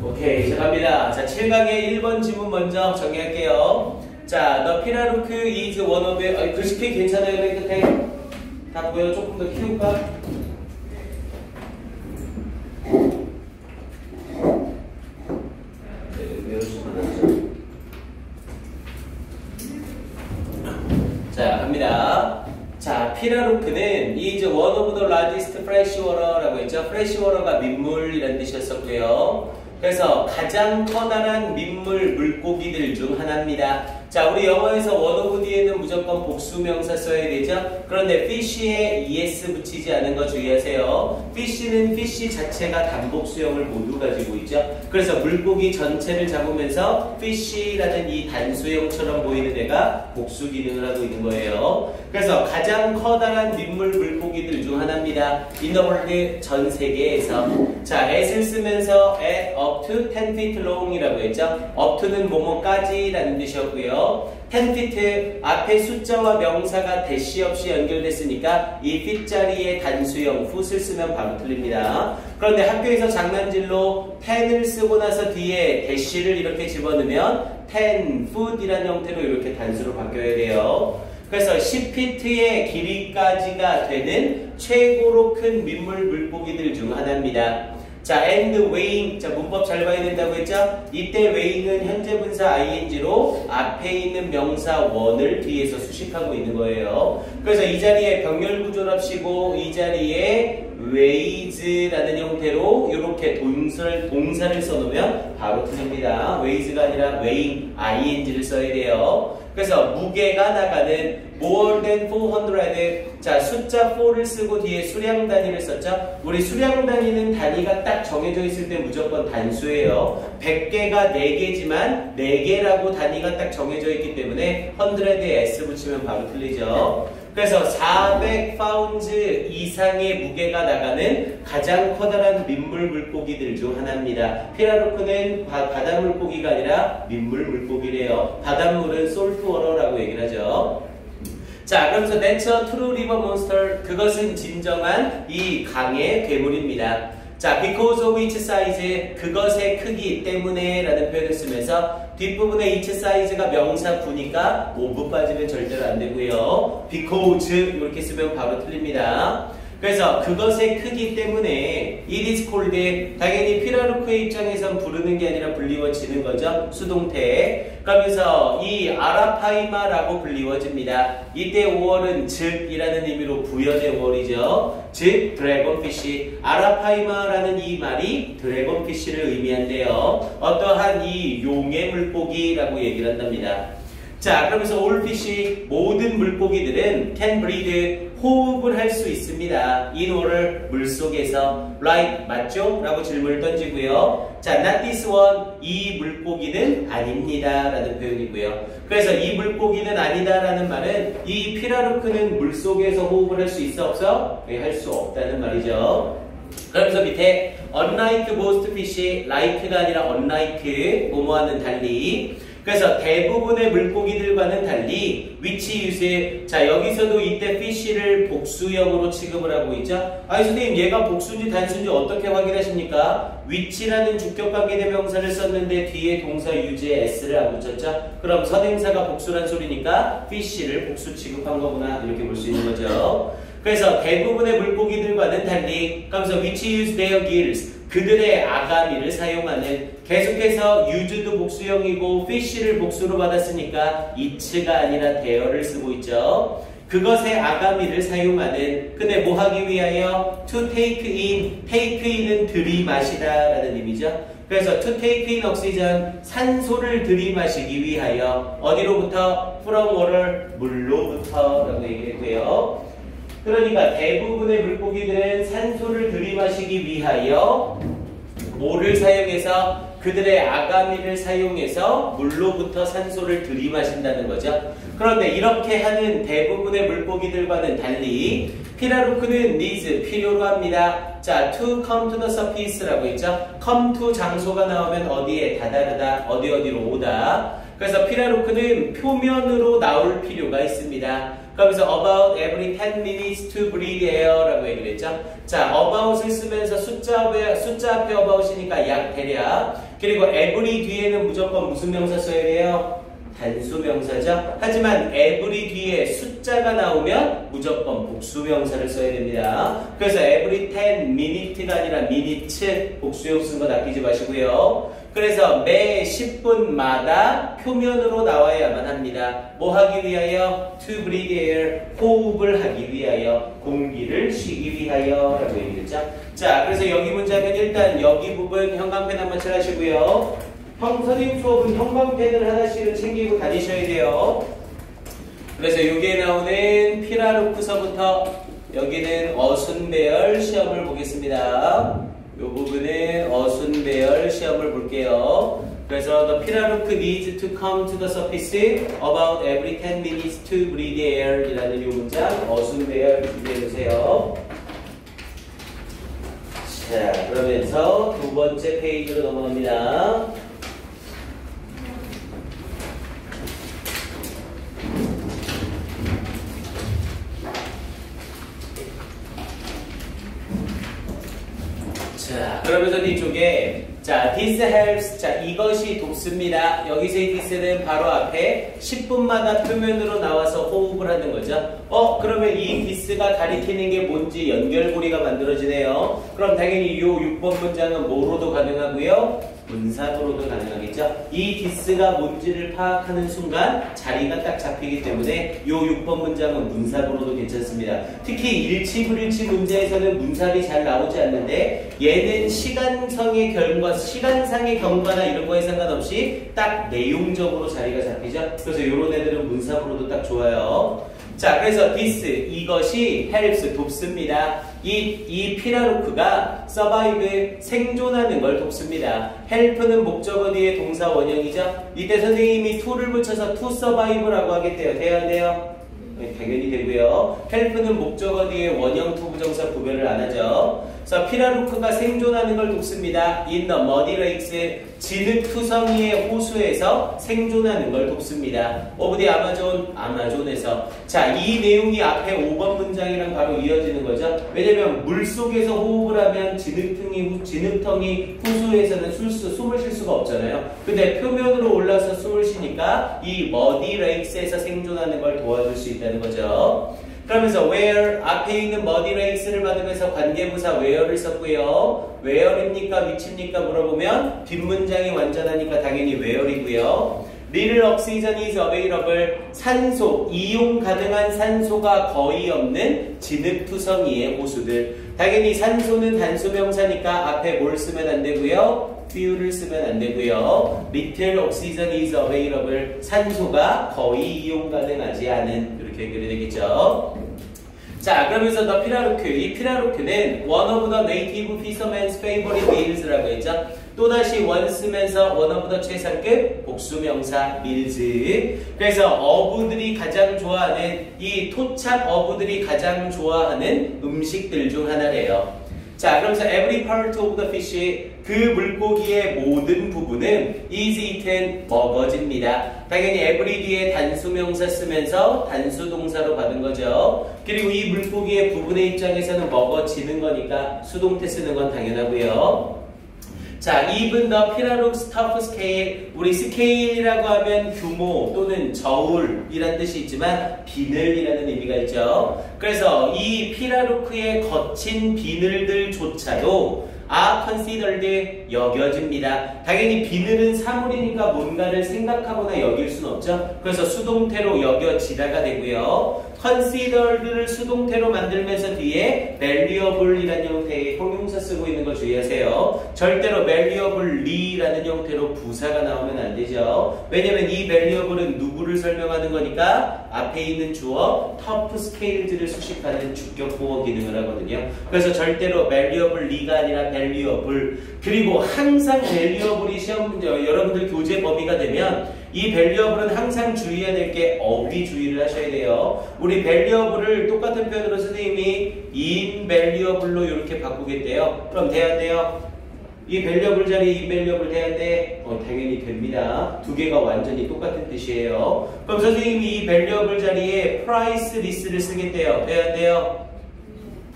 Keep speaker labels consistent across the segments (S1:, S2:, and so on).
S1: 오케이, 시작합니다. 자, 7강의 1번 지문 먼저 정리할게요. 자, the Pirarucu is one of the... 글씨키 괜찮아요, 맨 끝에? 다 보여? 조금 더 키울까? 자, 갑니다. 자, 피라루크는 is one of the largest freshwater라고 했죠. freshwater가 민물이라는 뜻이었었고요. 그래서 가장 커다란 민물 물고기들 중 하나입니다. 자, 우리 영어에서 one of 뒤에는 무조건 복수명사 써야 되죠. 그런데 fish에 es 붙이지 않은 거 주의하세요. fish는 fish 자체가 단복수형을 모두 가지고 있죠. 그래서 물고기 전체를 잡으면서 fish라는 이 단수형처럼 보이는 애가 복수 기능을 하고 있는 거예요. 그래서 가장 커다란 민물 물고기들 중 하나입니다. in the world, 전 세계에서. 자, at을 쓰면서 at up to 10 feet long이라고 했죠. up to는 뭐뭐까지 라는 뜻이었고요. 10 feet 앞에 숫자와 명사가 대시 없이 연결됐으니까 이 feet 자리에 단수형 foot을 쓰면 바로 틀립니다. 그런데 학교에서 장난질로 10을 쓰고 나서 뒤에 대시를 이렇게 집어넣으면 10 foot이라는 형태로 이렇게 단수로 바뀌어야 돼요. 그래서 10피트의 길이까지가 되는 최고로 큰 민물 물고기들 중 하나입니다. 자, and weighing. 자, 문법 잘 봐야 된다고 했죠? 이때 weighing은 현재 분사 ing로 앞에 있는 명사 one을 뒤에서 수식하고 있는 거예요. 그래서 이 자리에 병렬 구조랍시고 이 자리에 weights라는 형태로 이렇게 동사를 써놓으면 바로 틀립니다. weights가 아니라 weighing, ing를 써야 돼요. 그래서 무게가 나가는 more than 400. 자, 숫자 4를 쓰고 뒤에 수량 단위를 썼죠. 우리 수량 단위는 단위가 딱 정해져 있을 때 무조건 단수예요. 100개가 4개지만 4개라고 단위가 딱 정해져 있기 때문에 100에 s 붙이면 바로 틀리죠. 그래서 400 pounds 이상의 무게가 나가는 가장 커다란 민물 물고기들 중 하나입니다. 피라루크는 바다 물고기가 아니라 민물 물고기래요. 바닷물은 saltwater라고 얘기를 하죠. 자, 그러면서 that's a true river monster. 그것은 진정한 이 강의 괴물입니다. 자, because of its size, 그것의 크기 때문에 라는 표현을 쓰면서 뒷부분에 its size가 명사 구니까 of 빠지면 절대로 안 되고요. because 이렇게 쓰면 바로 틀립니다. 그래서 그것의 크기 때문에 it is called, 당연히 피라루크의 입장에선 부르는 게 아니라 불리워지는 거죠. 수동태. 그러면서 이 아라파이마라고 불리워집니다. 이때 5월은 즉이라는 의미로 부연의 5월이죠. 즉 드래곤피쉬. 아라파이마라는 이 말이 드래곤피쉬를 의미한대요. 어떠한 이 용의 물고기라고 얘기를 한답니다. 자, 그러면서 all fish, 모든 물고기들은 can breathe, 호흡을 할 수 있습니다. in water, 물속에서. right, 맞죠? 라고 질문을 던지고요. 자, not this one, 이 물고기는 아닙니다. 라는 표현이고요. 그래서 이 물고기는 아니다 라는 말은 이 피라루크는 물속에서 호흡을 할 수 있어 없어? 네, 할 수 없다는 말이죠. 그러면서 밑에 unlike most fish, like가 아니라 unlike, 뭐뭐와는 달리. 그래서 대부분의 물고기들과는 달리 which use, 자, 여기서도 이때 fish를 복수형으로 취급을 하고 있죠. 아니 선생님, 얘가 복수인지 단수인지 어떻게 확인하십니까? which라는 주격관계대명사를 썼는데 뒤에 동사 유지에 s를 안 붙였죠. 그럼 선행사가 복수란 소리니까 fish를 복수 취급한 거구나, 이렇게 볼 수 있는 거죠. 그래서 대부분의 물고기들과는 달리, 그러면서 which use their gills, 그들의 아가미를 사용하는, 계속해서 use도 복수형이고 fish를 복수로 받았으니까 it가 아니라 there를 쓰고 있죠. 그것의 아가미를 사용하는, 근데 뭐 하기 위하여? to take in, take in은 들이마시다 라는 의미죠. 그래서 to take in oxygen, 산소를 들이마시기 위하여. 어디로부터? from water, 물로부터 라고 얘기했고요. 그러니까 대부분의 물고기들은 산소를 들이마시기 위하여 뭐를 사용해서? 그들의 아가미를 사용해서 물로부터 산소를 들이마신다는 거죠. 그런데 이렇게 하는 대부분의 물고기들과는 달리 피라루크는 needs, 필요로 합니다. 자, to come to the surface라고 했죠. come to 장소가 나오면 어디에 다다르다, 어디로 오다. 그래서 피라루크는 표면으로 나올 필요가 있습니다. 그러면서 about every 10 minutes to breathe air라고 얘기를 했죠. 자, about을 쓰면서 숫자 앞에 about이니까 약 대략. 그리고 every 뒤에는 무조건 무슨 명사 써야 돼요? 단수 명사죠. 하지만 every 뒤에 숫자가 나오면 무조건 복수 명사를 써야 됩니다. 그래서 every 10 minute가 아니라 minutes 복수형 쓴 거 아끼지 마시고요. 그래서 매 10분마다 표면으로 나와야만 합니다. 뭐 하기 위하여? To breathe air, 호흡을 하기 위하여, 공기를 쉬기 위하여 라고 얘기했죠. 자, 그래서 여기 문장은 일단 여기 부분 형광펜 한번 칠하시고요. 선생님 수업은 형광펜을 하나씩은 챙기고 다니셔야 돼요. 그래서 여기에 나오는 피라루크서부터 여기는 어순배열 시험을 보겠습니다. 이 부분은 어순배열 시험을 볼게요. 그래서 the 피라루크 needs to come to the surface about every 10 minutes to breathe air 이라는 이 문장 어순배열 준비해주세요. 자, 그러면서 두 번째 페이지로 넘어갑니다. 자, 그러면서 뒤쪽에 자, this helps. 자, 이것이 돕습니다. 여기서의 this는 바로 앞에 10분마다 표면으로 나와서 호흡을 하는 거죠. 그러면 이 this가 가리키는 게 뭔지 연결고리가 만들어지네요. 그럼 당연히 이 6번 문장은 뭐로도 가능하고요. 문사도로도 가능하겠죠. 이 this가 뭔지를 파악하는 순간 자리가 딱 잡히기 때문에 이 6번 문장은 문사도로도 괜찮습니다. 특히 일치불일치 문제에서는 문사리 잘 나오지 않는데 얘는 시간상의 경과나 이런 거에 상관없이 딱 내용적으로 자리가 잡히죠. 그래서 이런 애들은 문사부로도 딱 좋아요. 자, 그래서 this, 이것이 helps, 돕습니다. 이 피라루크가 survive, 생존하는 걸 돕습니다. help는 목적어 뒤에 동사 원형이죠. 이때 선생님이 to를 붙여서 to survive라고 하겠대요. 돼야 안 돼요? 네, 당연히 되고요. help는 목적어 뒤에 원형 to 부정사 구별을 안 하죠. 그래서 피라루크가 생존하는 걸 돕습니다. in the muddy lakes, 진흙투성이의 호수에서 생존하는 걸 돕습니다. of the Amazon, 아마존에서. 자, 이 내용이 앞에 5번 문장이랑 바로 이어지는 거죠. 왜냐면 물속에서 호흡을 하면 진흙텅이 호수에서는 숨을 쉴 수가 없잖아요. 근데 표면으로 올라서 숨을 쉬니까 이 muddy lakes에서 생존하는 걸 도와줄 수 있다는 거죠. 그러면서 where, 앞에 있는 muddy lakes를 받으면서 관계부사 where를 썼고요. where입니까? 위치입니까? 물어보면 뒷문장이 완전하니까 당연히 where이고요. little oxygen is available, 산소, 이용 가능한 산소가 거의 없는 진흙투성이의 호수들. 당연히 산소는 단수명사니까 앞에 뭘 쓰면 안 되고요. few를 쓰면 안 되고요. little oxygen is available, 산소가 거의 이용 가능하지 않은, 이렇게 연결이 되겠죠. 자, 그러면서 the 피라루크, 이 피라루크는 one of the native fishermen's favorite meals라고 했죠. 또다시 원 쓰면서 one of the 최상급 복수명사 meals. 그래서 어부들이 가장 좋아하는, 이 토착 어부들이 가장 좋아하는 음식들 중 하나래요. 자, 그러면서 every part of the fish, 그 물고기의 모든 부분은 is eaten, 먹어집니다. 당연히 every 뒤에 단수명사 쓰면서 단수동사로 받은 거죠. 그리고 이 물고기의 부분의 입장에서는 먹어지는 거니까 수동태 쓰는 건 당연하고요. 자, even the Pilaruk's top scale, 우리 스케일이라고 하면 규모 또는 저울이란 뜻이 있지만 비늘이라는 의미가 있죠. 그래서 이 피라루크의 거친 비늘들조차도 are considered, 여겨집니다. 당연히 비늘은 사물이니까 뭔가를 생각하거나 여길 수는 없죠. 그래서 수동태로 여겨지다가 되고요. considered를 수동태로 만들면서 뒤에 valuable이라는 형태의 형용사 쓰고 있는 거 주의하세요. 절대로 valuably라는 형태로 부사가 나오면 안 되죠. 왜냐면 이 valuable은 누구를 설명하는 거니까 앞에 있는 주어 top scales를 수식하는 주격보어 기능을 하거든요. 그래서 절대로 valuably가 아니라 valuable. 그리고 항상 valuable이 시험 문제, 여러분들 교재 범위가 되면 이 valuable은 항상 주의해야 될 게 어휘 주의를 하셔야 돼요. 우리 valuable을 똑같은 표현으로 선생님이 invaluable로 이렇게 바꾸겠대요. 그럼 돼야 돼요? 이 밸류어블 자리에 인밸류어블 돼야 돼? 당연히 됩니다. 두 개가 완전히 똑같은 뜻이에요. 그럼 선생님이 이 밸류어블 자리에 priceless를 쓰겠대요. 돼야 안 돼요?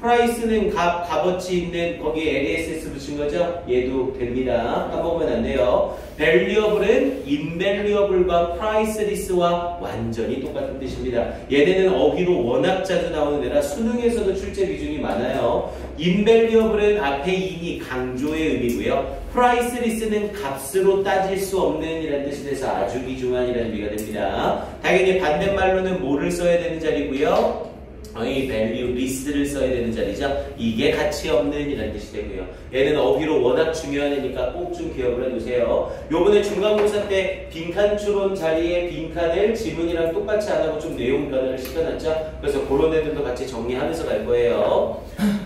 S1: price는 값어치 있는 거기에 LESS 붙인 거죠? 얘도 됩니다. 까먹으면 안 돼요. valuable은 invaluable과 priceless와 완전히 똑같은 뜻입니다. 얘네는 어휘로 워낙 자주 나오는 애라 수능에서도 출제 비중이 많아요. invaluable은 앞에 in이 강조의 의미고요. priceless는 값으로 따질 수 없는 이라는 뜻이 돼서 아주 귀중한 이라는 의미가 됩니다. 당연히 반대말로는 뭐를 써야 되는 자리고요? 이 valueless를 써야 되는 자리죠. 이게 가치 없는 이라는 뜻이 되고요. 얘는 어휘로 워낙 중요한 애니까 꼭 좀 기억을 해두세요. 요번에 중간고사 때 빈칸 추론 자리에 빈칸을 지문이랑 똑같이 안 하고 좀 내용 변화를 시켜놨죠. 그래서 그런 애들도 같이 정리하면서 갈 거예요.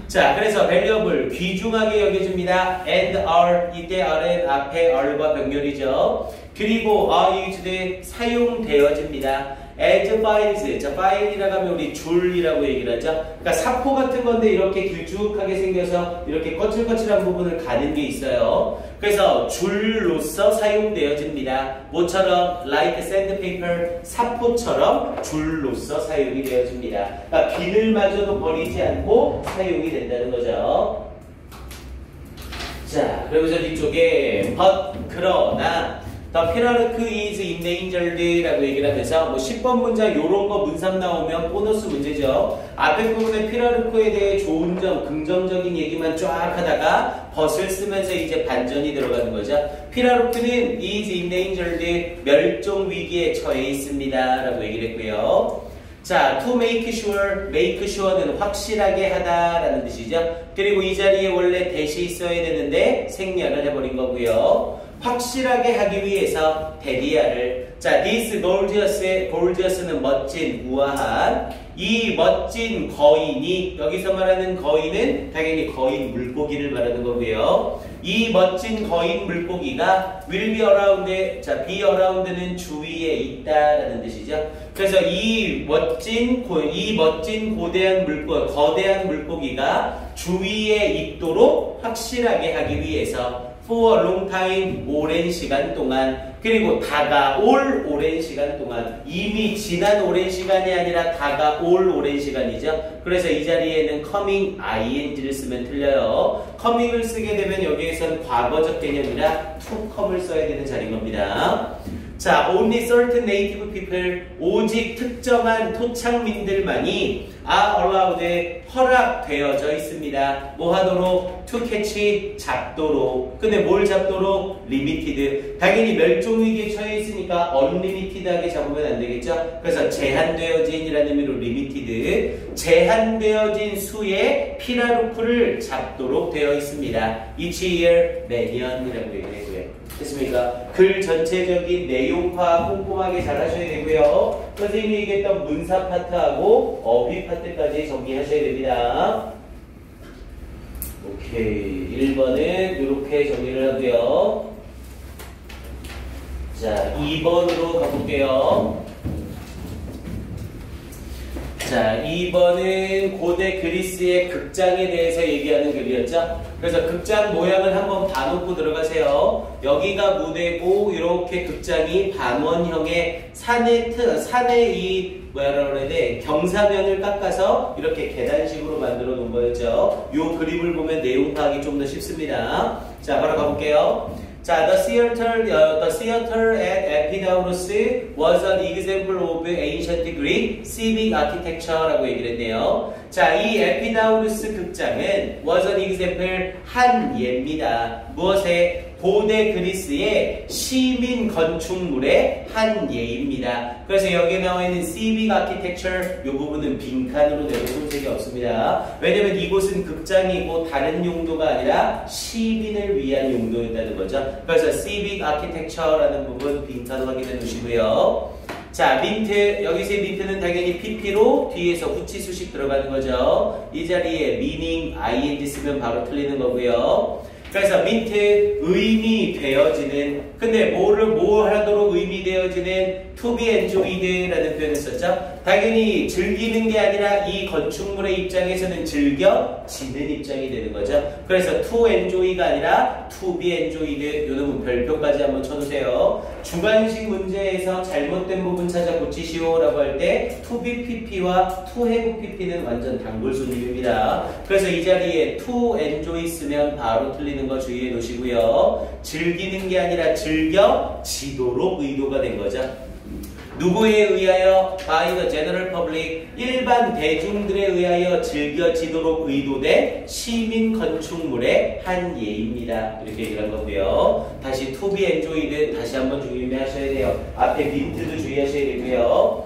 S1: 자, 그래서 valuable 귀중하게 여겨집니다. and are 이때 are는 앞에 are과 병렬이죠. 그리고 are used 사용되어집니다. as files, 자 파일이라고 하면 우리 줄이라고 얘기를 하죠. 그러니까 사포 같은 건데 이렇게 길쭉하게 생겨서 이렇게 거칠거칠한 부분을 가는 게 있어요. 그래서 줄로서 사용되어집니다. 뭐처럼? like sandpaper, 사포처럼 줄로서 사용이 되어집니다. 그러니까 비늘마저도 버리지 않고 사용이 된다는 거죠. 자, 그러면서 뒤쪽에 but 그러나 The Pelark is endangered 라고 얘기를 하면서 뭐 10번 문장 요런 거 문삼 나오면 보너스 문제죠. 앞에 부분에 피라르크에 대해 좋은 점, 긍정적인 얘기만 쫙 하다가 벗을 쓰면서 이제 반전이 들어가는 거죠. 피라르크는 is endangered, 멸종 위기에 처해 있습니다 라고 얘기를 했고요. 자, to make sure는 확실하게 하다라는 뜻이죠. 그리고 이 자리에 원래 대시 있어야 되는데 생략을 해버린 거고요. 확실하게 하기 위해서 데리아를 자, this gorgeous는 멋진, 우아한 이 멋진 거인이 여기서 말하는 거인은 당연히 거인 물고기를 말하는 거고요. 이 멋진 거인 물고기가 will be around, 자, be around는 주위에 있다라는 뜻이죠. 그래서 이 멋진 거대한 물고기가 주위에 있도록 확실하게 하기 위해서 for a long time, 오랜 시간 동안, 그리고 다가올 오랜 시간 동안, 이미 지난 오랜 시간이 아니라 다가올 오랜 시간이죠. 그래서 이 자리에는 coming ing를 쓰면 틀려요. coming을 쓰게 되면 여기에서는 과거적 개념이라 to come을 써야 되는 자리인 겁니다. 자, only certain native people, 오직 특정한 토착민들만이 are allowed, 허락되어져 있습니다. 뭐 하도록? to catch, 잡도록. 근데 뭘 잡도록? limited. 당연히 멸종위기에 처해 있으니까 unlimited하게 잡으면 안 되겠죠? 그래서 제한되어진이라는 의미로 limited, 제한되어진 수의 피라루크를 잡도록 되어 있습니다. each year, 매년이라고 얘기했고요. 됐습니까? 글 전체적인 내용 파악 꼼꼼하게 잘 하셔야 되고요. 선생님이 얘기했던 문사 파트하고 어휘 파트까지 정리하셔야 됩니다. 오케이. 1번은 이렇게 정리를 하고요. 자, 2번으로 가볼게요. 자, 2번은 고대 그리스의 극장에 대해서 얘기하는 글이었죠. 그래서 극장 모양을 한번 봐놓고 들어가세요. 여기가 무대고 이렇게 극장이 반원형의 산의 이 뭐라 그래야 돼? 경사면을 깎아서 이렇게 계단식으로 만들어 놓은 거였죠. 이 그림을 보면 내용 파악이 좀 더 쉽습니다. 자, 바로 가볼게요. 자, the theater at Epidaurus was an example of ancient Greek civic architecture라고 얘기를 했네요. 자, 이 에피다우루스 극장은 was an example, 한 예입니다. 무엇에? 고대 그리스의 시민 건축물의 한 예입니다. 그래서 여기에 나와 있는 civic architecture 이 부분은 빈칸으로 되고 손색이 없습니다. 왜냐면 이곳은 극장이고 다른 용도가 아니라 시민을 위한 용도였다는 거죠. 그래서 civic architecture라는 부분 빈칸 확인해 두시고요. 자, 민트, 여기서의 민트는 당연히 pp로 뒤에서 후치수식 들어가는 거죠. 이 자리에 meaning, ing 쓰면 바로 틀리는 거고요. 그래서 민트, 의미 되어지는, 근데 뭐 하도록 의미되어지는 to be enjoyed라는 표현을 썼죠. 당연히 즐기는 게 아니라 이 건축물의 입장에서는 즐겨지는 입장이 되는 거죠. 그래서 to enjoy가 아니라 to be enjoyed. 요 놈은 별표까지 한번 쳐주세요. 주관식 문제에서 잘못된 부분 찾아 고치시오 라고 할 때 to be pp와 to have pp는 완전 단골 손님입니다. 그래서 이 자리에 to enjoy 쓰면 바로 틀리는 거 주의해 놓으시고요. 즐기는 게 아니라 즐겨지도록 의도가 된 거죠. 누구에 의하여? by the general public, 일반 대중들에 의하여 즐겨지도록 의도된 시민 건축물의 한 예입니다. 이렇게 얘기를 한 거고요. 다시 to be enjoyed 다시 한번 주의하셔야 돼요. 앞에 민트도 주의하셔야 되고요.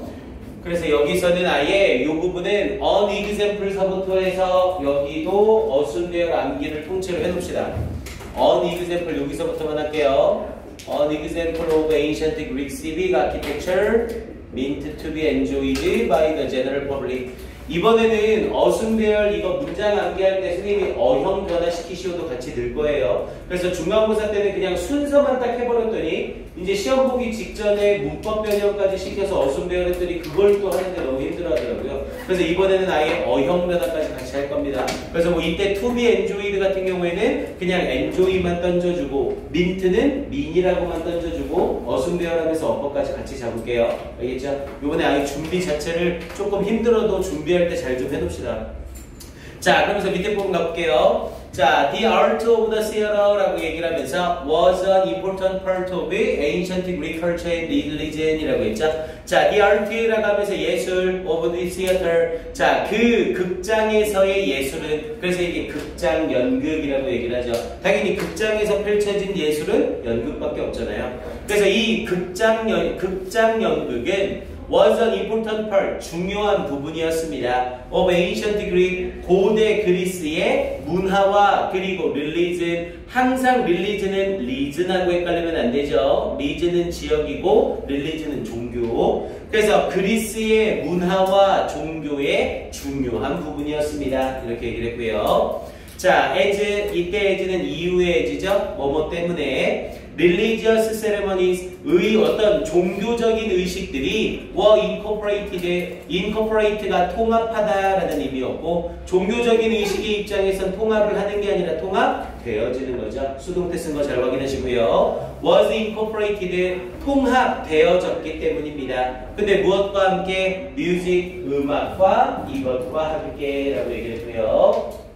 S1: 그래서 여기서는 아예 이 부분은 unexample서부터 해서 여기도 어순대열 암기를 통째로 해놓읍시다. unexample 여기서부터만 할게요. An example of ancient Greek civic architecture meant to be enjoyed by the general public. 이번에는 어순배열 이거 문장 암기할 때 선생님이 어형 변화시키시오도 같이 늘 거예요. 그래서 중간고사 때는 그냥 순서만 딱 해버렸더니 이제 시험 보기 직전에 문법 변형까지 시켜서 어순배열 했더니 그걸 또 하는데 너무 힘들어 하더라고요. 그래서 이번에는 아예 어형 변화까지 같이 할 겁니다. 그래서 뭐 이때 to be enjoyed 같은 경우에는 그냥 enjoy만 던져주고 민트는 민이라고만 던져주고 어순배열 하면서 어법까지 같이 잡을게요. 알겠죠? 이번에 아예 준비 자체를 조금 힘들어도 준비할 때 잘 좀 해놓읍시다. 자, 그러면서 밑에 부분 가볼게요. 자, the art of the theater라고 얘기를 하면서 was an important part of ancient Greek culture and religion이라고 했죠. 자, the art라고 하면서 예술 of the theater. 자, 그 극장에서의 예술은, 그래서 이게 극장 연극이라고 얘기를 하죠. 당연히 극장에서 펼쳐진 예술은 연극밖에 없잖아요. 그래서 이 극장 연극은 was an important part, 중요한 부분이었습니다. of ancient Greek, 고대 그리스의 문화와 그리고 religion, 항상 religion은 reason하고 헷갈리면 안 되죠. reason은 지역이고 religion은 종교. 그래서 그리스의 문화와 종교의 중요한 부분이었습니다. 이렇게 얘기를 했고요. 자, as, 이때 as는 이유의 as죠. 뭐뭐 때문에. religious ceremonies, 어떤 종교적인 의식들이 were incorporated가 통합하다라는 의미였고, 종교적인 의식의 입장에선 통합을 하는 게 아니라 통합되어지는 거죠. 수동태 쓴 거 잘 확인하시고요. was incorporated, 통합되어졌기 때문입니다. 근데 무엇과 함께? music, 음악과 이것과 함께 라고 얘기를 했고요.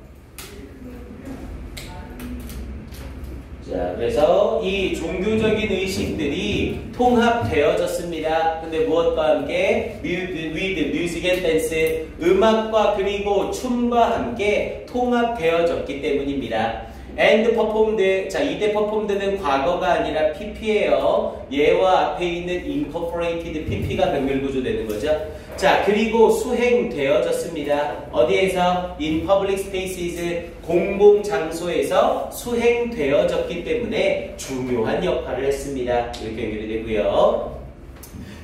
S1: 자, 그래서 이 종교적인 의식들이 통합되어졌습니다. 근데 무엇과 함께? with music and dance, 음악과 그리고 춤과 함께 통합되어졌기 때문입니다. and performed, 자, 이때 performed는 과거가 아니라 pp예요. 얘와 앞에 있는 incorporated pp가 병렬구조 되는 거죠. 자, 그리고 수행되어졌습니다. 어디에서? in public spaces, 공공장소에서 수행되어졌기 때문에 중요한 역할을 했습니다. 이렇게 연결이 되고요.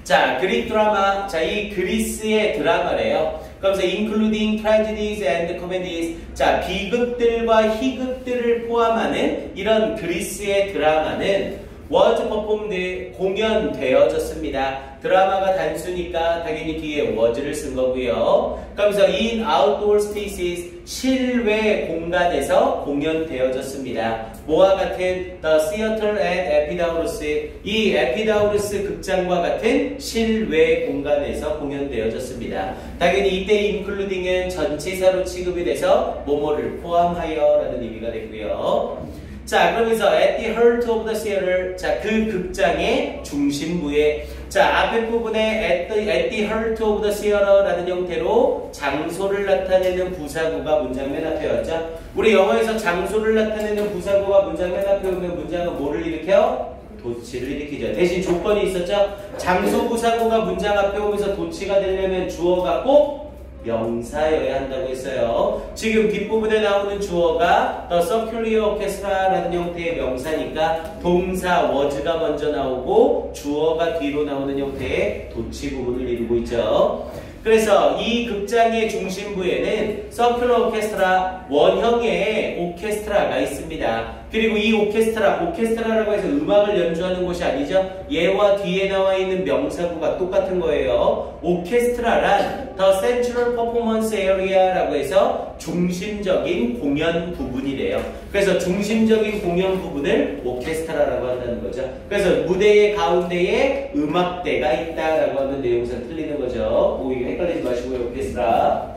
S1: 자, 그릭 드라마. 자, 이 그리스의 드라마래요. 그러면서 including tragedies and comedies. 자, 비극들과 희극들을 포함하는 이런 그리스의 드라마는 was performed, 공연되어졌습니다. 드라마가 단수니까 당연히 뒤에 was를 쓴 거고요. 그러면서 in outdoor spaces, 실외 공간에서 공연되어졌습니다. 뭐와 같은 the theater at Epidaurus, 이 에피다우루스 극장과 같은 실외 공간에서 공연되어졌습니다. 당연히 이때 including은 전치사로 취급이 돼서 뭐뭐를 포함하여 라는 의미가 됐고요. 자, 그러면서 at the heart of the theater, 자, 그 극장의 중심부에, 자, 앞에 부분에 at the heart of the theater 라는 형태로 장소를 나타내는 부사구가 문장 맨 앞에 왔죠. 우리 영어에서 장소를 나타내는 부사구가 문장 맨 앞에 오면 문장은 뭐를 일으켜요? 도치를 일으키죠. 대신 조건이 있었죠. 장소 부사구가 문장 앞에 오면서 도치가 되려면 주어가 꼭 명사여야 한다고 했어요. 지금 뒷부분에 나오는 주어가 The Circular Orchestra라는 형태의 명사니까 동사 was가 먼저 나오고 주어가 뒤로 나오는 형태의 도치 부분을 이루고 있죠. 그래서 이 극장의 중심부에는 Circular Orchestra, 원형의 오케스트라가 있습니다. 그리고 이 오케스트라라고 해서 음악을 연주하는 곳이 아니죠. 얘와 뒤에 나와 있는 명사구가 똑같은 거예요. 오케스트라란 The Central Performance Area라고 해서 중심적인 공연 부분이래요. 그래서 중심적인 공연 부분을 오케스트라라고 한다는 거죠. 그래서 무대의 가운데에 음악대가 있다라고 하는 내용상 틀리는 거죠. 이거 헷갈리지 마시고요. 오케스트라.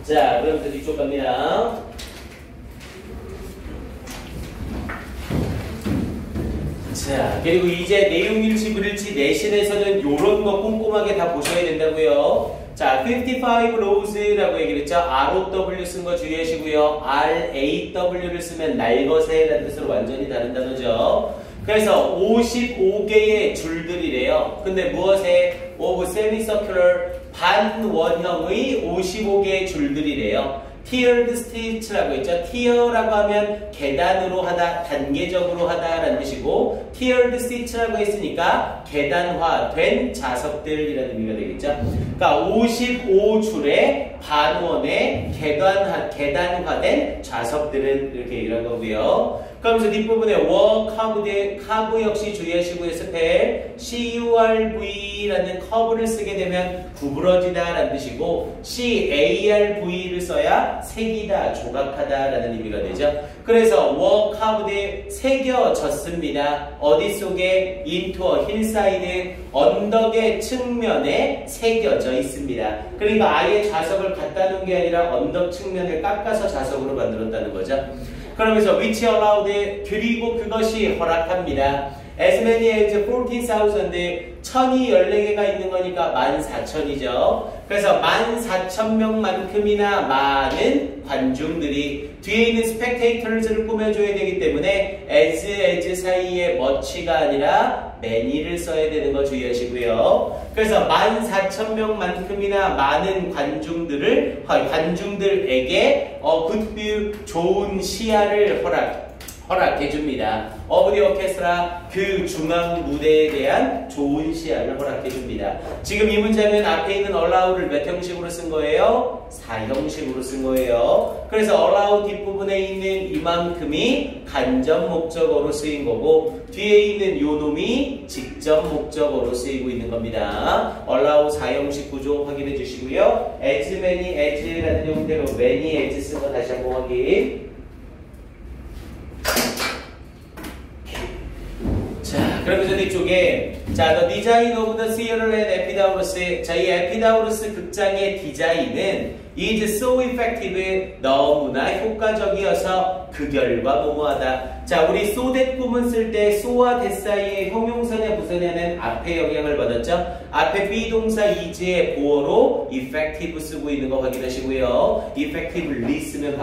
S1: 자, 그러면서 뒤쪽 갑니다. 자, 그리고 이제 내용일치 불일치 내신에서는 요런 거 꼼꼼하게 다 보셔야 된다고요. 자, 55 rows라고 얘기를 했죠. ROW 쓴 거 주의하시고요. RAW를 쓰면 날것에라는 뜻으로 완전히 다른 단어죠. 그래서 55개의 줄들이래요. 근데 무엇에? of semicircular 반원형의 55개의 줄들이래요. tiered stitch라고 했죠. tier라고 하면 계단으로 하다, 단계적으로 하다라는 뜻이고, tiered stitch라고 했으니까 계단화된 자석들이라는 의미가 되겠죠. 그러니까 55줄의 반원의 계단화된 자석들은 이렇게 얘기를 한 거고요. 그러면서 뒷부분에 카브 역시 주의하시고요. 스펠 CURV라는 커브를 쓰게 되면 구부러지다 라는 뜻이고, CARV를 써야 새기다, 조각하다 라는 의미가 되죠. 그래서 카브에 새겨졌습니다. 어디 속에? into a hillside, 언덕의 측면에 새겨져 있습니다. 그러니까 아예 자석을 갖다 놓은 게 아니라 언덕 측면을 깎아서 자석으로 만들었다는 거죠. 그러면서 which allowed, 그리고 그것이 허락합니다. as many as 14,000, 1014개가 있는 거니까 14,000이죠. 그래서 14,000명만큼이나 많은 관중들이 뒤에 있는 spectators를 꾸며줘야 되기 때문에 as 사이에 much가 아니라 many를 써야 되는 거 주의하시고요. 그래서 14,000명만큼이나 많은 관중들에게 good view, 좋은 시야를 허락해줍니다. of the orchestra, 그 중앙 무대에 대한 좋은 시야를 허락해줍니다. 지금 이 문장은 앞에 있는 allow를 몇 형식으로 쓴 거예요? 4형식으로 쓴 거예요. 그래서 allow 뒷부분에 있는 이만큼이 간접 목적어로 쓰인 거고, 뒤에 있는 요 놈이 직접 목적어로 쓰이고 있는 겁니다. allow 4형식 구조 확인해 주시고요. as many as라는 형태로 many as 쓴 거 다시 한번 확인. 자, 그러면서 뒤쪽에 the design of the theater at Epidaurus, 자, 이 에피다우루스 극장의 디자인은 is so effective, 너무나 효과적이어서 그 결과 뭐뭐하다. 자, 우리 so that 구문 쓸 때 so와 that 사이에 형용사냐 부사냐는 앞에 영향을 받았죠. 앞에 비동사 is의 보어로 effective 쓰고 있는 거 확인하시고요. effectively 쓰면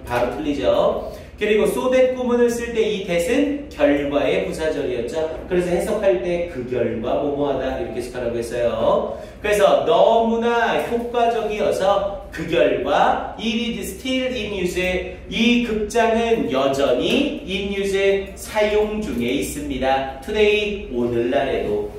S1: 바로 틀리죠. 그리고 so that 구문을 쓸 때 이 that은 결과의 부사절이었죠. 그래서 해석할 때 그 결과 뭐뭐하다 이렇게 해석하라고 했어요. 그래서 너무나 효과적이어서 그 결과 it is still in use, 이 극장은 여전히 in use, 사용 중에 있습니다. today, 오늘날에도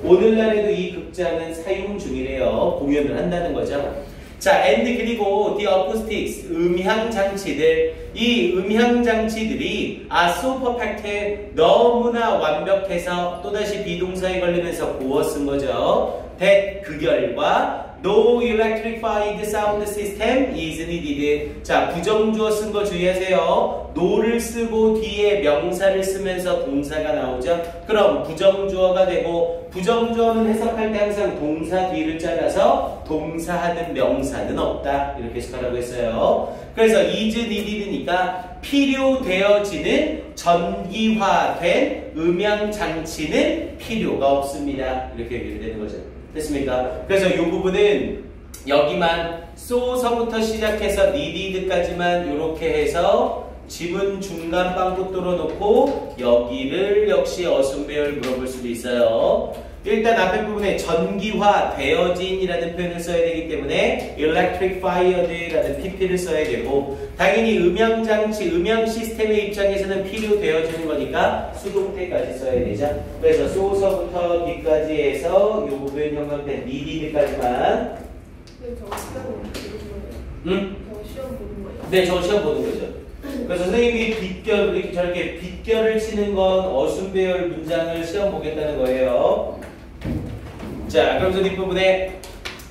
S1: 이 극장은 사용 중이래요. 공연을 한다는 거죠. 자, and 그리고 the acoustics, 음향장치들, 이 음향장치들이 are so perfect, 너무나 완벽해서 또다시 비동사에 걸리면서 고어 쓴 거죠. that, 그 결과 no electrified sound system is needed. 자, 부정주어 쓴 거 주의하세요. no를 쓰고 뒤에 명사를 쓰면서 동사가 나오죠. 그럼 부정주어가 되고, 부정주어는 해석할 때 항상 동사 뒤를 잘라서 동사하는 명사는 없다 이렇게 해석하라고 했어요. 그래서 is needed니까 필요되어지는 전기화된 음향장치는 필요가 없습니다 이렇게 얘기되는 거죠. 됐습니까? 그래서 이 부분은 여기만 so서부터 시작해서 needed까지만 이렇게 해서 지문 중간 빵꾸 뚫어놓고 여기를 역시 어순배열 물어볼 수도 있어요. 일단 앞에 부분에 전기화 되어진이라는 표현을 써야 되기 때문에 electrified라는 pp를 써야 되고, 당연히 음향장치, 음향 시스템의 입장에서는 필요되어지는 거니까 수동태까지 써야 되죠. 그래서 so서부터 뒤까지 해서 이 부분 형광펜 needed까지만.
S2: 저거 시험 보는 거예요?
S1: 응?
S2: 저거 시험 보는 거예요?
S1: 네, 저거 시험 보는 거죠. 그래서 선생님이 빗결, 이렇게 저렇게 빗결을 치는 건 어순배열 문장을 시험 보겠다는 거예요. 자, 그럼 이 부분에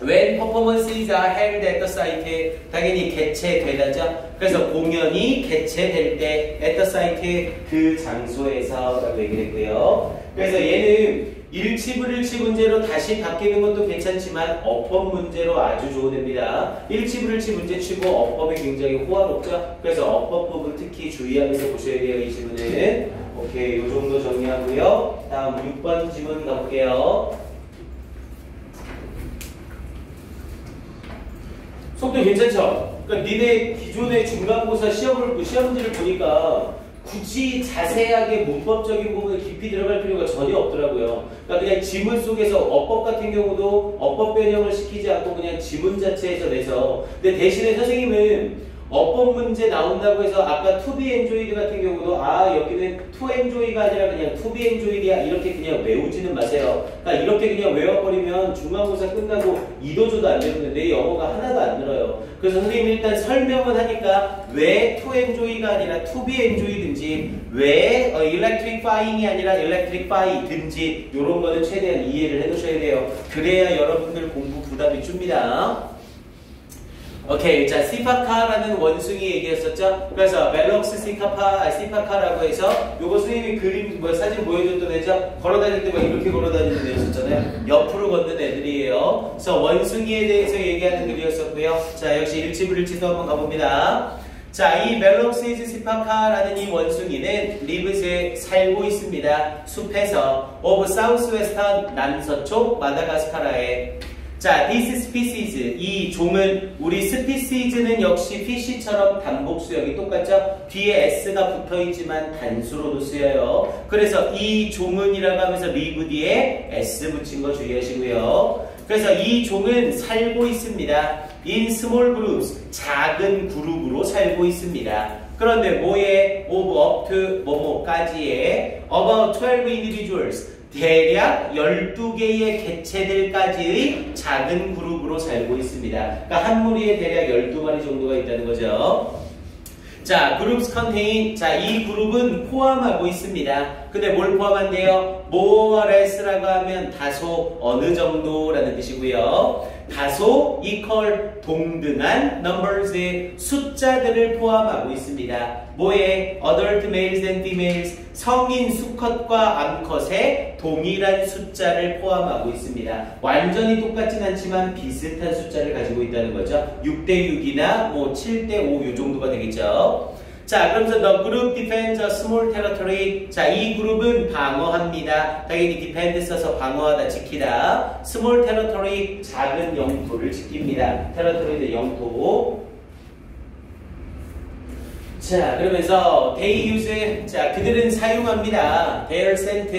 S1: when performances are held at the site, 당연히 개최되다죠. 그래서 공연이 개최될 때 at the site, 그 장소에서 라고 얘기를 했고요. 그래서 얘는 일치불일치 문제로 다시 바뀌는 것도 괜찮지만 어법 문제로 아주 좋은 애입니다. 일치불일치 문제 치고 어법이 굉장히 호화롭죠. 그래서 어법 부분 특히 주의하면서 보셔야 돼요. 이 질문은. 오케이, 요 정도 정리하고요. 다음 6번 질문 가볼게요. 속도 괜찮죠? 그러니까 니네 기존의 중간고사 시험지를 보니까 굳이 자세하게 문법적인 부분에 깊이 들어갈 필요가 전혀 없더라고요. 그러니까 그냥 지문 속에서 어법 같은 경우도 어법 변형을 시키지 않고 그냥 지문 자체에서 내서. 근데 대신에 선생님은 어법 문제 나온다고 해서 아까 to be enjoyed 같은 경우도 여기는 to enjoy가 아니라 그냥 to be enjoyed이야 이렇게 그냥 외우지는 마세요. 그러니까 이렇게 그냥 외워버리면 중간고사 끝나고 이도저도 안 되는데 내 영어가 하나도 안 늘어요. 그래서 선생님이 일단 설명은 하니까 왜 to enjoy가 아니라 to be enjoy든지 왜 electrifying이 아니라 electrify든지 이런 거는 최대한 이해를 해두셔야 돼요. 그래야 여러분들 공부 부담이 줍니다. 오케이, 자, 시파카라는 원숭이 얘기했었죠. 그래서 벨럭스 시파카라고 해서 요거 선생님이 그림 사진 보여줬던 애죠. 걸어다닐 때 막 이렇게 걸어다니는 애였었잖아요. 옆으로 걷는 애들이에요. 그래서 원숭이에 대해서 얘기하는 글이었었고요. 자, 역시 일치불일치도 한번 가봅니다. 자, 이 벨럭시즈 시파카라는 이 원숭이는 리브스에 살고 있습니다. 숲에서 오브 사우스웨스턴 남서쪽 마다가스카라에. 자, this species, 이 종은 우리 스피시즈는 역시 fish처럼 단복 수역이 똑같죠? 뒤에 s가 붙어있지만 단수로도 쓰여요. 그래서 이 종은이라고 하면서 리브 뒤에 s 붙인 거 주의하시고요. 그래서 이 종은 살고 있습니다. in small groups, 작은 그룹으로 살고 있습니다. 그런데 뭐에 of up to 뭐뭐까지의 about 12 individuals, 대략 12개의 개체들까지의 작은 그룹으로 살고 있습니다. 그러니까 한 무리에 대략 12마리 정도가 있다는 거죠. 자, groups contain, 자, 이 그룹은 포함하고 있습니다. 근데 뭘 포함한대요? more or less라고 하면 다소, 어느 정도라는 뜻이고요. 다소, equal, 동등한 numbers의 숫자들을 포함하고 있습니다. 뭐에? adult males and females, 성인 수컷과 암컷의 동일한 숫자를 포함하고 있습니다. 완전히 똑같진 않지만 비슷한 숫자를 가지고 있다는 거죠. 6대6이나 뭐 7대5 요 정도가 되겠죠. 자, 그러면서 the group defends a small territory. 자, 이 그룹은 방어합니다. 당연히 defend 써서 방어하다, 지키다. small territory, 작은 영토를 지킵니다. territory는 영토. 자, 그러면서 they use, 자, 그들은 사용합니다. their scent,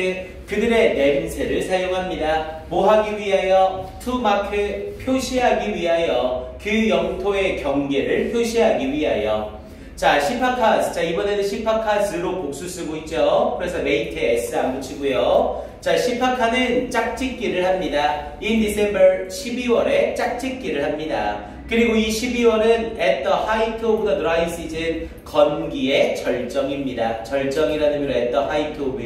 S1: 그들의 냄새를 사용합니다. 뭐 하기 위하여? to mark, 표시하기 위하여. 그 영토의 경계를 표시하기 위하여. 자, 시파카스. 자, 이번에는 시파카스로 복수 쓰고 있죠. 그래서 메이트에 S 안 붙이고요. 자, 시파카는 짝짓기를 합니다. in December, 12월에 짝짓기를 합니다. 그리고 이 12월은 at the height of the dry season, 건기의 절정입니다. 절정이라는 의미로 at the height of.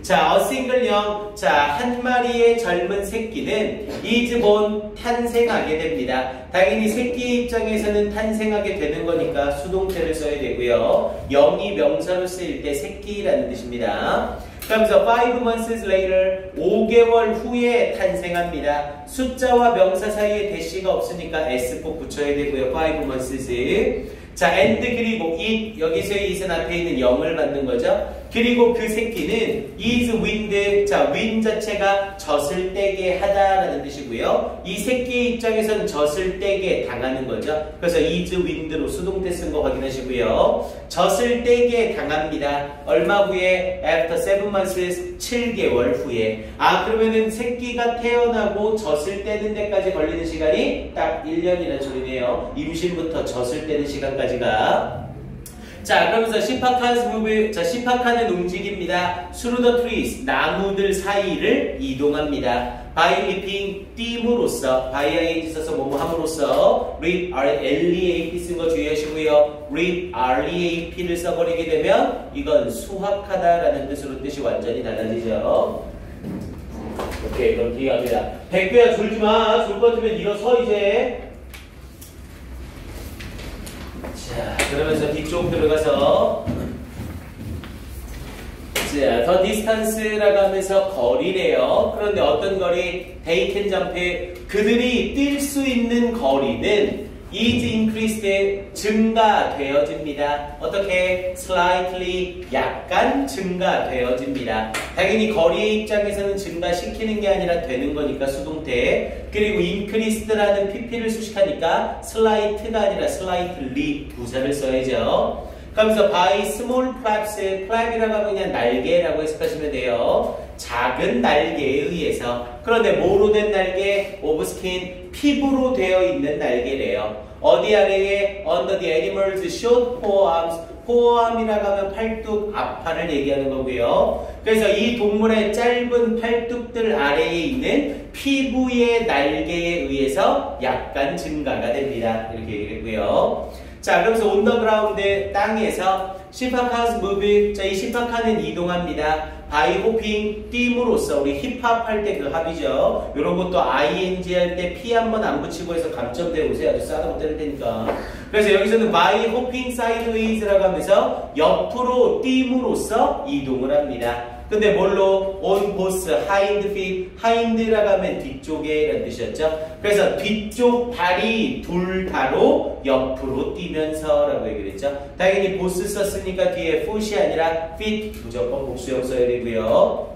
S1: 자, a single young, 자, 한 마리의 젊은 새끼는 is born, 탄생하게 됩니다. 당연히 새끼의 입장에서는 탄생하게 되는 거니까 수동태를 써야 되고요. 영이 명사로 쓰일 때 새끼라는 뜻입니다. 그러면서 5 months later, 5개월 후에 탄생합니다. 숫자와 명사 사이에 대시가 없으니까 s 꼭 붙여야 되고요. 5 months. 자, and 그리고 it, 여기서의 it은 앞에 있는 0을 받는 거죠. 그리고 그 새끼는 is wind, 자, wind 자체가 젖을 떼게 하다라는 뜻이고요. 이 새끼의 입장에서는 젖을 떼게 당하는 거죠. 그래서 is wind로 수동태 쓴 거 확인하시고요. 젖을 떼게 당합니다. 얼마 후에? after 7 months, 7개월 후에. 아, 그러면은 새끼가 태어나고 젖을 떼는 데까지 걸리는 시간이 딱 1년이라는 소리네요. 임신부터 젖을 떼는 시간까지가. 자, 그러면서 시파카스 무브, 자, 시파카는 움직입니다. through the trees, 나무들 사이를 이동합니다. by leaping, 띄움으로써, by ing 써서 뭐뭐 함으로써, leap, L-E-A-P 쓴 거 주의하시고요. read, REAP를 써버리게 되면 이건 수학하다라는 뜻으로 뜻이 완전히 달라지죠. 오케이, 그럼 기억합니다. 백배야 졸지 마. 졸 것 같으면 일어서 이제. 자, 그러면서 뒤쪽 들어가서 자, 더 디스턴스라고 하면서 거리래요. 그런데 어떤 거리? They can jump. 그들이 뛸 수 있는 거리는 is increased, 증가되어집니다. 어떻게? slightly, 약간 증가되어집니다. 당연히 거리의 입장에서는 증가시키는 게 아니라 되는 거니까 수동태. 그리고 increased라는 pp를 수식하니까 slight가 아니라 slightly 부사를 써야죠. 그러면서 by small flaps, flap이라고 하면 그냥 날개라고 해석하시면 돼요. 작은 날개에 의해서. 그런데 뭐로 된 날개? of skin, 피부로 되어 있는 날개래요. 어디 아래에? under the animal's short forearms. forearm이라고 하면 팔뚝, 앞팔을 얘기하는 거고요. 그래서 이 동물의 짧은 팔뚝들 아래에 있는 피부의 날개에 의해서 약간 증가가 됩니다. 이렇게 얘기했고요. 자, 그러면서 on the ground, 땅에서 시파카스 move, 자, 이 시파카는 이동합니다. by hopping, 띄움으로써 우리 힙합 할 때 그 합이죠. 요런 것도 ing 할 때 p 한번 안 붙이고 해서 감점돼 오세요. 아주 싸다 못 때릴 테니까. 그래서 여기서는 by hopping sideways라고 하면서 옆으로 띄움으로써 이동을 합니다. 근데 뭘로? on both hind feet, hind라고 하면 뒤쪽에 라는 뜻이었죠. 그래서 뒤쪽 발이 둘 다로 옆으로 뛰면서 라고 얘기를 했죠. 당연히 both 썼으니까 뒤에 foot이 아니라 feet, 무조건 복수형 써야 되고요.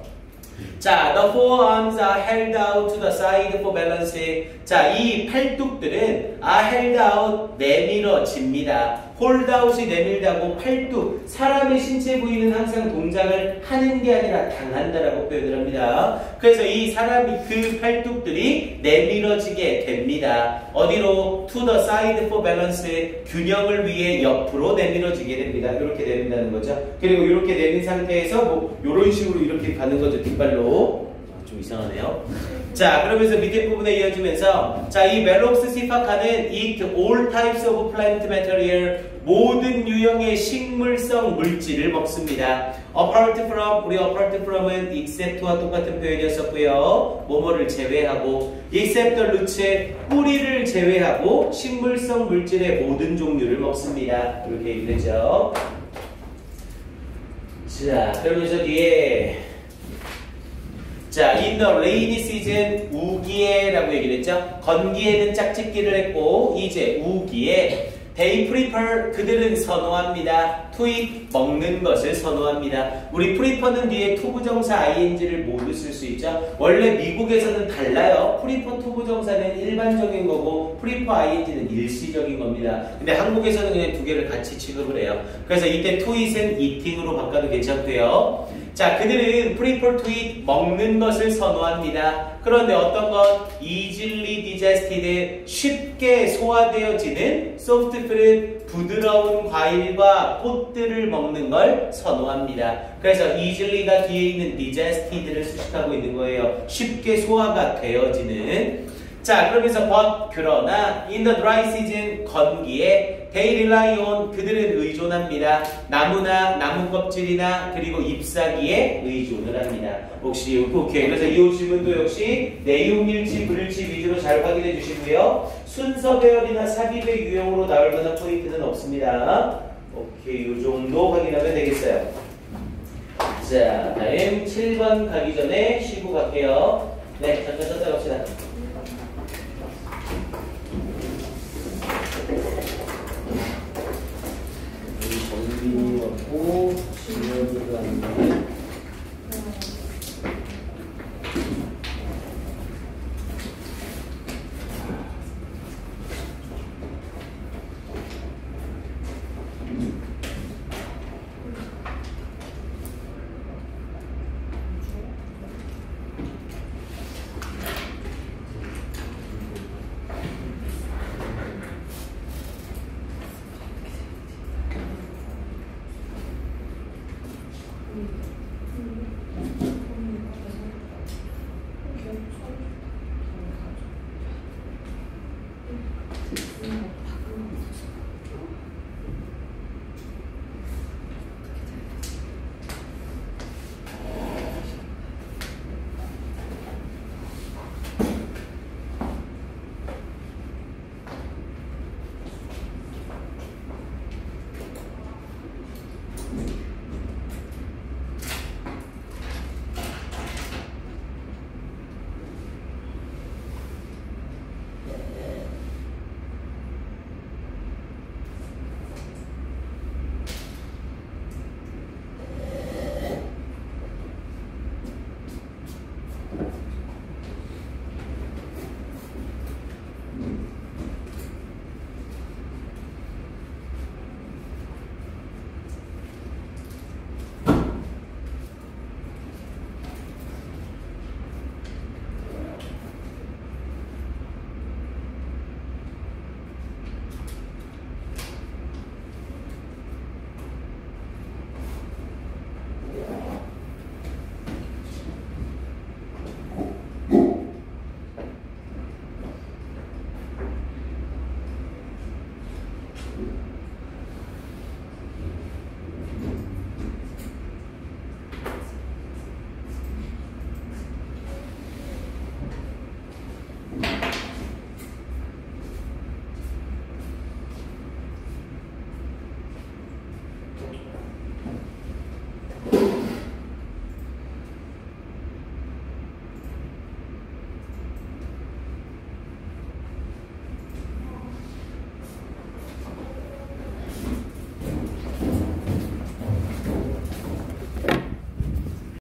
S1: 자, the forearms are held out to the side for balance. 자, 이 팔뚝들은 are held out, 내밀어집니다. hold out이 내밀다고 팔뚝, 사람의 신체 부위는 항상 동작을 하는 게 아니라 당한다라고 표현을 합니다. 그래서 이 사람이 그 팔뚝들이 내밀어지게 됩니다. 어디로? to the side for balance, 균형을 위해 옆으로 내밀어지게 됩니다. 이렇게 내린다는 거죠. 그리고 이렇게 내린 상태에서 뭐 이런 식으로 이렇게 가는 거죠. 뒷발로. 좀 이상하네요. 자, 그러면서 밑에 부분에 이어지면서 자, 이 멜롭스 시파카는 eat all types of plant material, 모든 유형의 식물성 물질을 먹습니다. apart from, 우리 apart from은 except와 똑같은 표현이었었고요. 뭐뭐를 제외하고, except the roots, 뿌리를 제외하고 식물성 물질의 모든 종류를 먹습니다. 이렇게 얘기되죠. 자, 그러면서 뒤에 자, in the rainy season, 우기에라고 얘기를 했죠. 건기에는 짝짓기를 했고, 이제 우기에 they prefer, 그들은 선호합니다. to eat, 먹는 것을 선호합니다. 우리 prefer는 뒤에 투부정사 ing를 모두 쓸 수 있죠. 원래 미국에서는 달라요. prefer 투부정사는 일반적인 거고 prefer ing는 일시적인 겁니다. 근데 한국에서는 그냥 두 개를 같이 취급을 해요. 그래서 이때 to eat은 eating으로 바꿔도 괜찮고요. 자, 그들은 prefer to eat, 먹는 것을 선호합니다. 그런데 어떤 것? easily digested, 쉽게 소화되어지는 soft fruit, 부드러운 과일과 꽃들을 먹는 걸 선호합니다. 그래서 easily가 뒤에 있는 digested를 수식하고 있는 거예요. 쉽게 소화가 되어지는. 자, 그러면서 but, 그러나 in the dry season, 건기에 they rely on, 그들은 의존합니다. 나무나 나무 껍질이나 그리고 잎사귀에 의존을 합니다. 혹시 오케이. 그래서 이 질문도 역시 내용일치, 불일치 위주로 잘 확인해 주시고요. 순서 배열이나 삽입의 유형으로 나올 만한 포인트는 없습니다. 오케이, 이 정도 확인하면 되겠어요. 자, 다음 7번 가기 전에 쉬고 갈게요. 네, 잠깐 쉬었다 갑시다. 정빈이 왔고 진현이가 왔는데